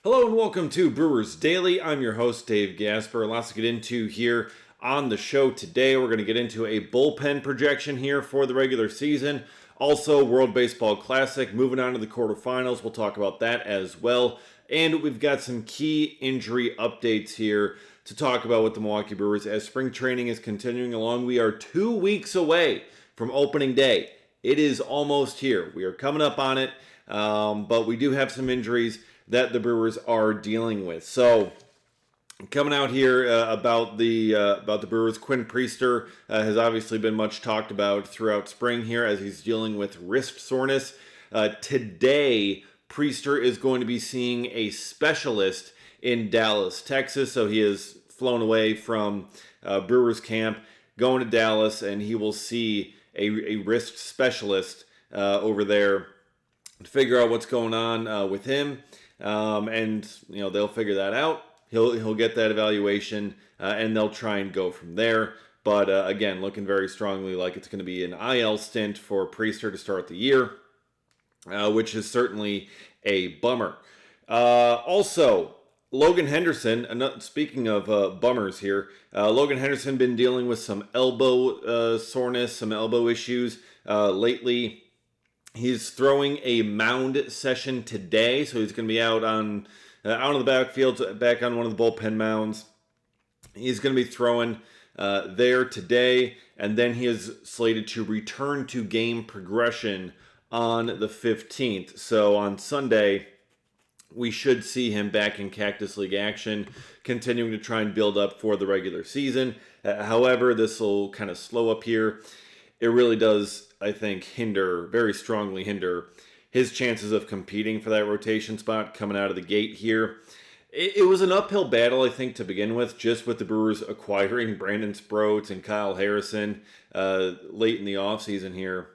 Hello and welcome to Brewers Daily. I'm your host, Dave Gasper. Lots to get into here on the show today. We're going to get into a bullpen projection here for the regular season. Also, World Baseball Classic. Moving on to the quarterfinals. We'll talk about that as well. And we've got some key injury updates here to talk about with the Milwaukee Brewers as spring training is continuing along. We are 2 weeks away from opening day. It is almost here. We are coming up on it, but we do have some injuries that the Brewers are dealing with. So, coming out here about the Brewers, Quinn Priester has obviously been much talked about throughout spring here as he's dealing with wrist soreness. Today, Priester is going to be seeing a specialist in Dallas, Texas. So he has flown away from Brewers camp, going to Dallas, and he will see a wrist specialist over there to figure out what's going on with him. And they'll figure that out. He'll get that evaluation, and they'll try and go from there. But again, looking very strongly like it's going to be an IL stint for Priester to start the year, which is certainly a bummer. Also, Logan Henderson. Speaking of bummers here, Logan Henderson been dealing with some elbow soreness, some elbow issues lately. He's throwing a mound session today, so he's going to be out on the backfield, back on one of the bullpen mounds. He's going to be throwing there today, and then he is slated to return to game progression on the 15th. So on Sunday, we should see him back in Cactus League action, continuing to try and build up for the regular season. However, this will kind of slow up here. It really does, I think, very strongly hinder his chances of competing for that rotation spot coming out of the gate here. It was an uphill battle, I think, to begin with, just with the Brewers acquiring Brandon Sproats and Kyle Harrison late in the offseason here.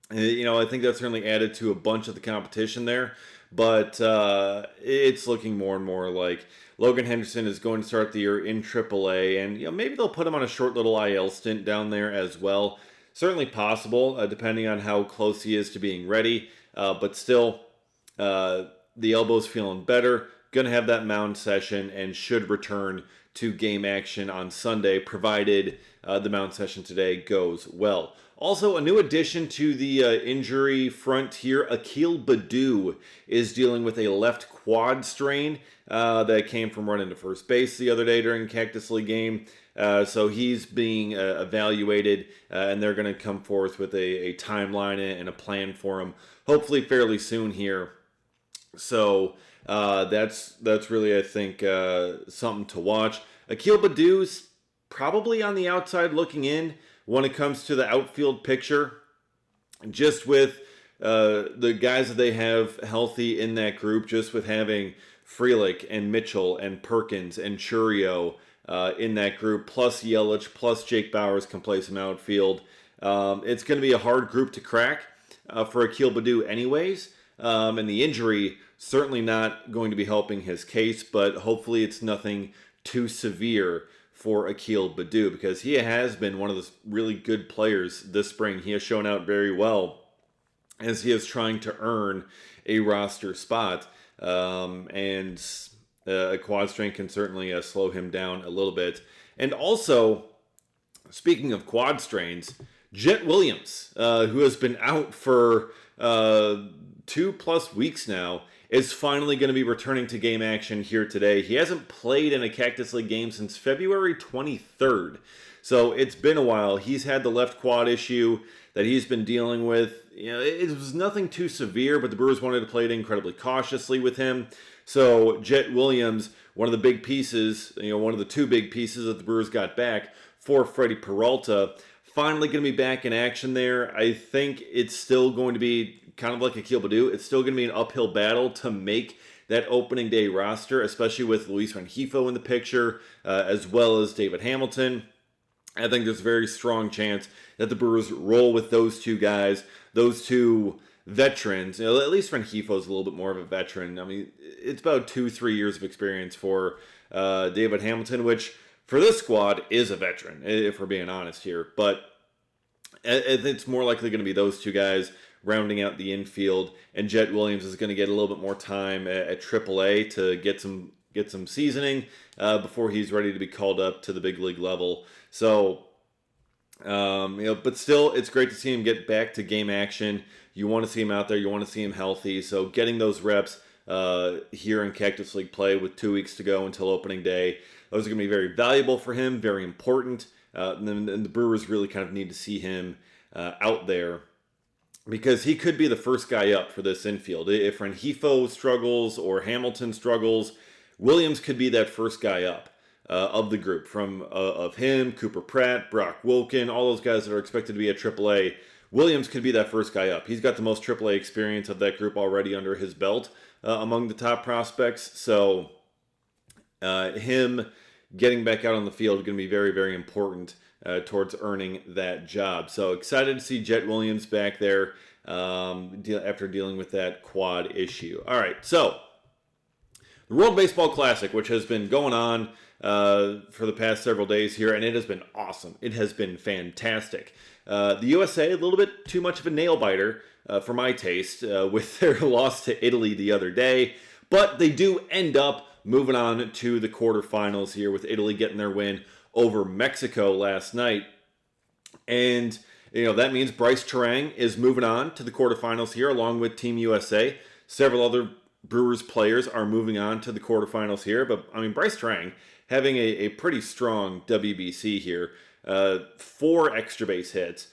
I think that certainly added to a bunch of the competition there, but it's looking more and more like Logan Henderson is going to start the year in AAA, and maybe they'll put him on a short little IL stint down there as well. Certainly possible, depending on how close he is to being ready. But still, the elbow's feeling better. Going to have that mound session and should return to game action on Sunday, provided the mound session today goes well. Also, a new addition to the injury front here. Akil Baddoo is dealing with a left quad strain that came from running to first base the other day during a Cactus League game. So he's being evaluated, and they're going to come forth with a timeline and a plan for him, hopefully fairly soon here. So that's really, I think, something to watch. Akil Baddoo's probably on the outside looking in when it comes to the outfield picture, just with the guys that they have healthy in that group, just with having Frelick and Mitchell and Perkins and Churio in that group, plus Yelich, plus Jake Bauers can play some outfield. It's going to be a hard group to crack for Akil Baddoo anyways, and the injury certainly not going to be helping his case, but hopefully it's nothing too severe for Akil Baddoo, because he has been one of the really good players this spring. He has shown out very well as he is trying to earn a roster spot, and a quad strain can certainly slow him down a little bit. And also, speaking of quad strains, Jet Williams, who has been out for 2+ weeks now, is finally going to be returning to game action here today. He hasn't played in a Cactus League game since February 23rd. So it's been a while. He's had the left quad issue that he's been dealing with. It was nothing too severe, but the Brewers wanted to play it incredibly cautiously with him. So Jet Williams, one of the big pieces, one of the two big pieces that the Brewers got back for Freddie Peralta, finally going to be back in action there. I think it's still going to be kind of like Akil Baddoo. It's still going to be an uphill battle to make that opening day roster, especially with Luis Rengifo in the picture, as well as David Hamilton. I think there's a very strong chance that the Brewers roll with those two guys, those two veterans. At least Rengifo is a little bit more of a veteran. I mean, it's about 2-3 years of experience for David Hamilton, which for this squad is a veteran, if we're being honest here. But it's more likely going to be those two guys rounding out the infield, and Jet Williams is going to get a little bit more time at AAA to get some seasoning before he's ready to be called up to the big league level. So, but still, it's great to see him get back to game action. You want to see him out there. You want to see him healthy. So getting those reps here in Cactus League play with 2 weeks to go until opening day, those are going to be very valuable for him, very important. And the Brewers really kind of need to see him out there because he could be the first guy up for this infield. If Rengifo struggles or Hamilton struggles, Williams could be that first guy up of the group. Of him, Cooper Pratt, Brock Wilken, all those guys that are expected to be at AAA. Williams could be that first guy up. He's got the most AAA experience of that group already under his belt among the top prospects. So him getting back out on the field is going to be very, very important towards earning that job. So excited to see Jet Williams back there after dealing with that quad issue. All right, so the World Baseball Classic, which has been going on for the past several days here, and it has been awesome. It has been fantastic. The USA, a little bit too much of a nail-biter for my taste with their loss to Italy the other day, but they do end up moving on to the quarterfinals here with Italy getting their win over Mexico last night. And, that means Bryce Terang is moving on to the quarterfinals here along with Team USA. Several other Brewers players are moving on to the quarterfinals here. But, Bryce Terang having a pretty strong WBC here. 4 extra base hits.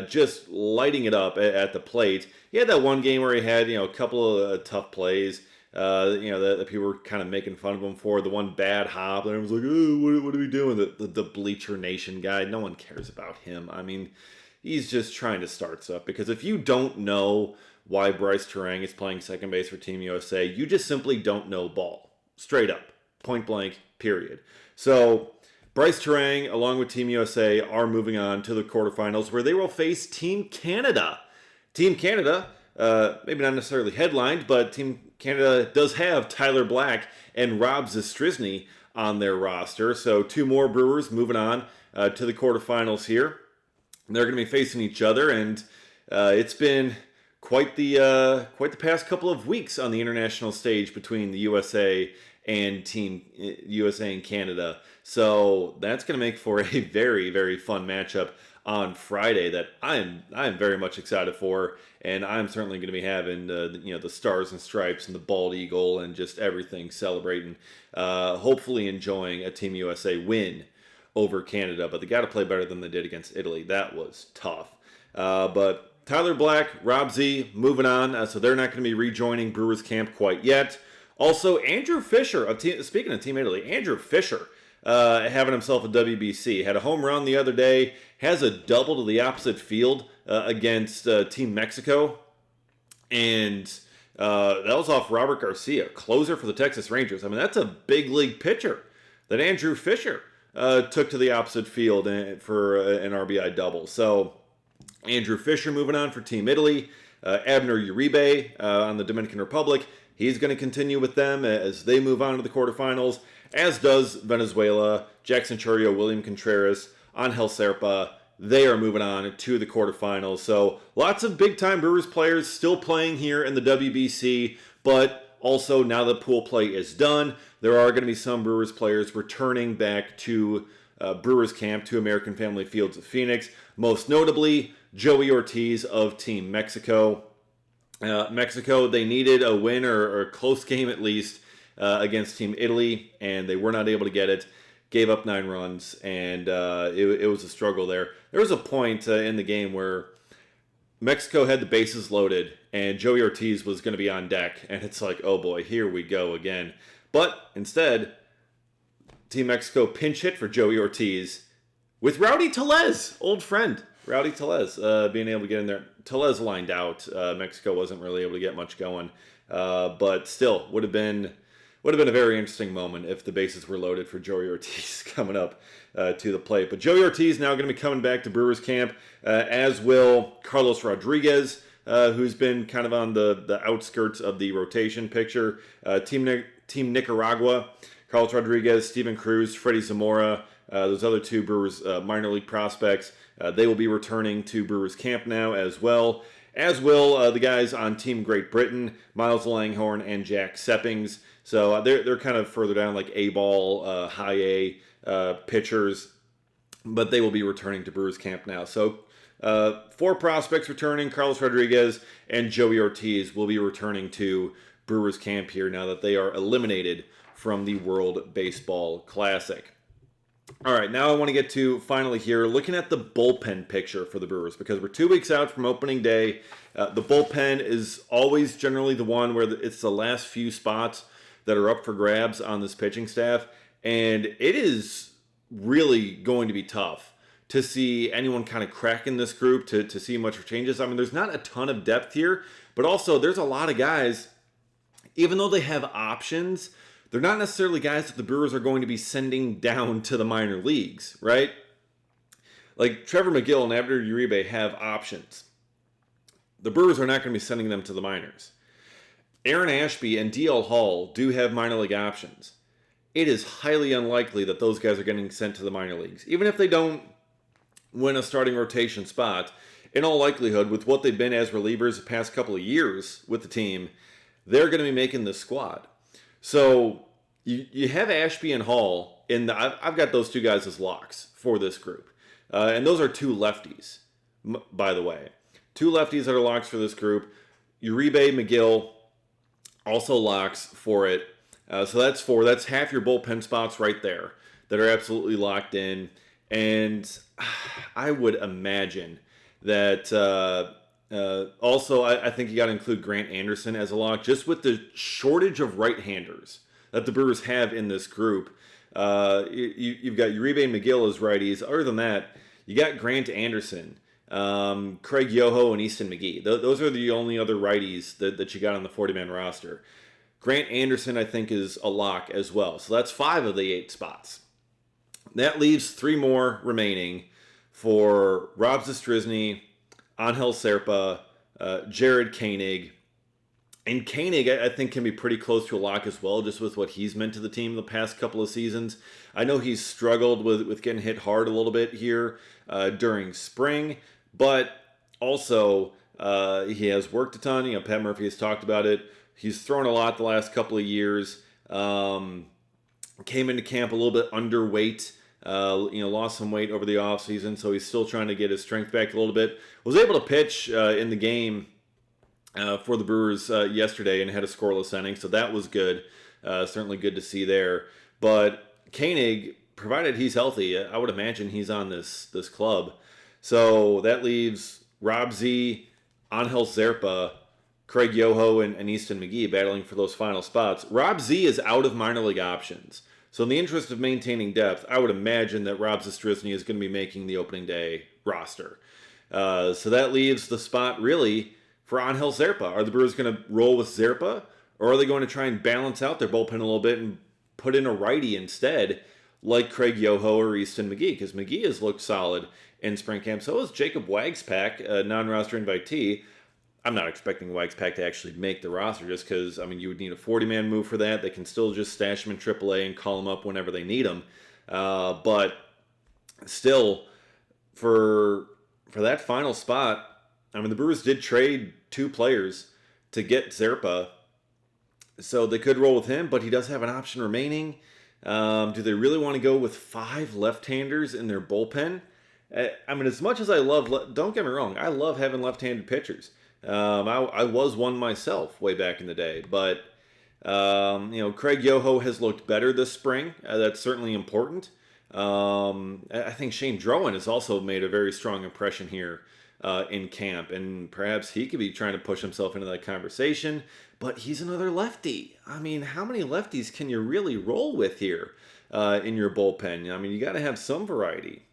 Just lighting it up at the plate. He had that one game where he had, a couple of tough plays. That people were kind of making fun of him for. The one bad hop, and everyone's like, oh, what are we doing? The Bleacher Nation guy, no one cares about him. He's just trying to start stuff, because if you don't know why Bryce Terang is playing second base for Team USA, you just simply don't know ball. Straight up. Point blank, period. So, Bryce Terang, along with Team USA, are moving on to the quarterfinals, where they will face Team Canada. Team Canada, maybe not necessarily headlined, but Team Canada does have Tyler Black and Rob Zastryzny on their roster. So 2 more Brewers moving on to the quarterfinals here. They're going to be facing each other, and it's been quite the past couple of weeks on the international stage between the USA and Team USA and Canada. So that's going to make for a very, very fun matchup on Friday that I'm very much excited for, and I'm certainly going to be having the Stars and Stripes and the Bald Eagle and just everything celebrating, hopefully enjoying a Team USA win over Canada. But they got to play better than they did against Italy. That was tough. But Tyler Black, Rob Z moving on, so they're not going to be rejoining Brewers camp quite yet. Also, Andrew Fisher, speaking of Team Italy, Andrew Fisher having himself a WBC. Had a home run the other day, has a double to the opposite field against Team Mexico. And that was off Robert Garcia, closer for the Texas Rangers. That's a big league pitcher that Andrew Fisher took to the opposite field for an RBI double. So Andrew Fisher moving on for Team Italy. Abner Uribe on the Dominican Republic. He's going to continue with them as they move on to the quarterfinals, as does Venezuela, Jackson Chourio, William Contreras, Angel Serpa. They are moving on to the quarterfinals. So lots of big-time Brewers players still playing here in the WBC, but also now that pool play is done, there are going to be some Brewers players returning back to Brewers camp to American Family Fields of Phoenix, most notably Joey Ortiz of Team Mexico. Mexico, they needed a win or a close game at least against Team Italy, and they were not able to get it. Gave up 9 runs, and it was a struggle there. There was a point in the game where Mexico had the bases loaded, and Joey Ortiz was going to be on deck, and it's like, oh boy, here we go again. But instead, Team Mexico pinch hit for Joey Ortiz with Rowdy Tellez, old friend. Rowdy Tellez being able to get in there. Tellez lined out. Mexico wasn't really able to get much going, but still would have been a very interesting moment if the bases were loaded for Joey Ortiz coming up to the plate. But Joey Ortiz now going to be coming back to Brewers camp, as will Carlos Rodriguez, who's been kind of on the outskirts of the rotation picture. Team Nicaragua, Carlos Rodriguez, Steven Cruz, Freddie Zamora. Those other 2 Brewers minor league prospects, they will be returning to Brewers camp now as well. as will the guys on Team Great Britain, Miles Langhorne and Jack Seppings. So they're kind of further down, like A-ball, high A pitchers, but they will be returning to Brewers camp now. So 4 prospects returning. Carlos Rodriguez and Joey Ortiz will be returning to Brewers camp here now that they are eliminated from the World Baseball Classic. All right, now I want to get to finally here looking at the bullpen picture for the Brewers, because we're 2 weeks out from opening day. The bullpen is always generally the one where it's the last few spots that are up for grabs on this pitching staff, and it is really going to be tough to see anyone kind of crack in this group, to see much changes. I mean, there's not a ton of depth here, but also there's a lot of guys, even though they have options, they're not necessarily guys that the Brewers are going to be sending down to the minor leagues, right? Like Trevor McGill and Abner Uribe have options. The Brewers are not going to be sending them to the minors. Aaron Ashby and DL Hall do have minor league options. It is highly unlikely that those guys are getting sent to the minor leagues. Even if they don't win a starting rotation spot, in all likelihood, with what they've been as relievers the past couple of years with the team, they're going to be making this squad. So you have Ashby and Hall I've got those 2 guys as locks for this group, and those are 2 lefties, by the way, 2 lefties that are locks for this group. Uribe, McGill, also locks for it. So that's 4. That's half your bullpen spots right there that are absolutely locked in. And I would imagine that also, I think you got to include Grant Anderson as a lock, just with the shortage of right-handers that the Brewers have in this group. You've got Uribe and McGill as righties. Other than that, you got Grant Anderson, Craig Yoho, and Easton McGee. Those are the only other righties that you got on the 40-man roster. Grant Anderson, I think, is a lock as well. So that's 5 of the 8 spots. That leaves 3 more remaining for Rob Zastryzny, Angel Serpa, Jared Koenig. And Koenig, I think, can be pretty close to a lock as well, just with what he's meant to the team the past couple of seasons. I know he's struggled with getting hit hard a little bit here during spring, but also he has worked a ton. Pat Murphy has talked about it. He's thrown a lot the last couple of years. Came into camp a little bit underweight. Lost some weight over the offseason, so he's still trying to get his strength back a little bit. Was able to pitch in the game for the Brewers yesterday and had a scoreless inning, so that was good. Certainly good to see there. But Koenig, provided he's healthy, I would imagine he's on this club. So that leaves Rob Z, Angel Serpa, Craig Yoho, and Easton McGee battling for those final spots. Rob Z is out of minor league options. So in the interest of maintaining depth, I would imagine that Rob Zastryzny is going to be making the opening day roster. So that leaves the spot really for Angel Serpa. Are the Brewers going to roll with Serpa, or are they going to try and balance out their bullpen a little bit and put in a righty instead, like Craig Yoho or Easton McGee? Because McGee has looked solid in spring camp. So is Jacob Wagspack, a non-roster invitee. I'm not expecting Wagspack to actually make the roster just because, you would need a 40-man move for that. They can still just stash him in AAA and call him up whenever they need him. But still, for that final spot, the Brewers did trade 2 players to get Serpa, so they could roll with him, but he does have an option remaining. Do they really want to go with 5 left-handers in their bullpen? As much as I love, don't get me wrong, I love having left-handed pitchers. I was one myself way back in the day, but Craig Yoho has looked better this spring. That's certainly important. I think Shane Drowan has also made a very strong impression here in camp, and perhaps he could be trying to push himself into that conversation, but he's another lefty. How many lefties can you really roll with here in your bullpen? You got to have some variety.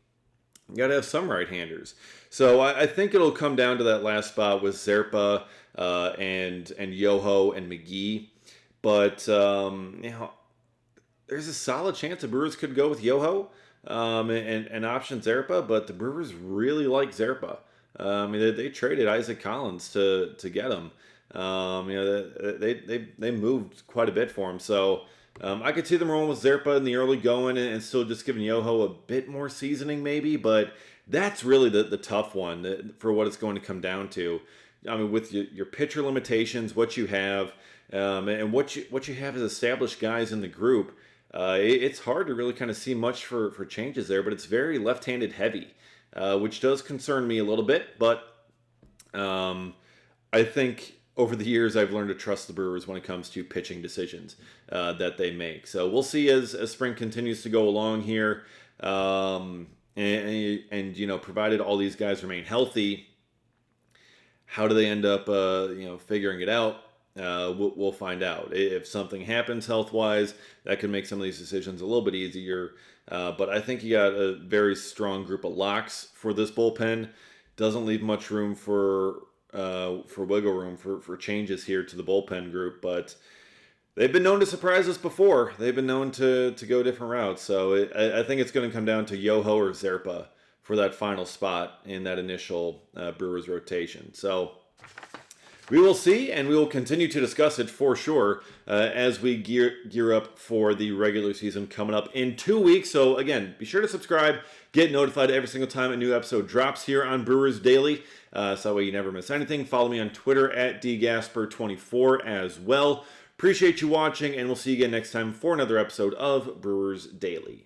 You got to have some right-handers. So I think it'll come down to that last spot with Serpa and Yoho and McGee. But, there's a solid chance the Brewers could go with Yoho and option Serpa, but the Brewers really like Serpa. They traded Isaac Collins to get him. They moved quite a bit for him. So I could see them rolling with Serpa in the early going and still just giving Yoho a bit more seasoning maybe, but that's really the tough one for what it's going to come down to. I mean, with your pitcher limitations, what you have, and what you have as established guys in the group, it's hard to really kind of see much for changes there. But it's very left-handed heavy, which does concern me a little bit. But I think over the years I've learned to trust the Brewers when it comes to pitching decisions that they make. So we'll see as spring continues to go along here, and provided all these guys remain healthy, how do they end up figuring it out? We'll find out. If something happens health-wise, that could make some of these decisions a little bit easier. But I think you got a very strong group of locks for this bullpen. Doesn't leave much room for wiggle room for changes here to the bullpen group, but they've been known to surprise us before. They've been known to go different routes. So I think it's going to come down to Yoho or Zerpa for that final spot in that initial Brewers rotation. So we will see, and we will continue to discuss it for sure as we gear up for the regular season coming up in 2 weeks. So again, be sure to subscribe, get notified every single time a new episode drops here on Brewers Daily, so that way you never miss anything. Follow me on Twitter at dgasper24 as well. Appreciate you watching, and we'll see you again next time for another episode of Brewers Daily.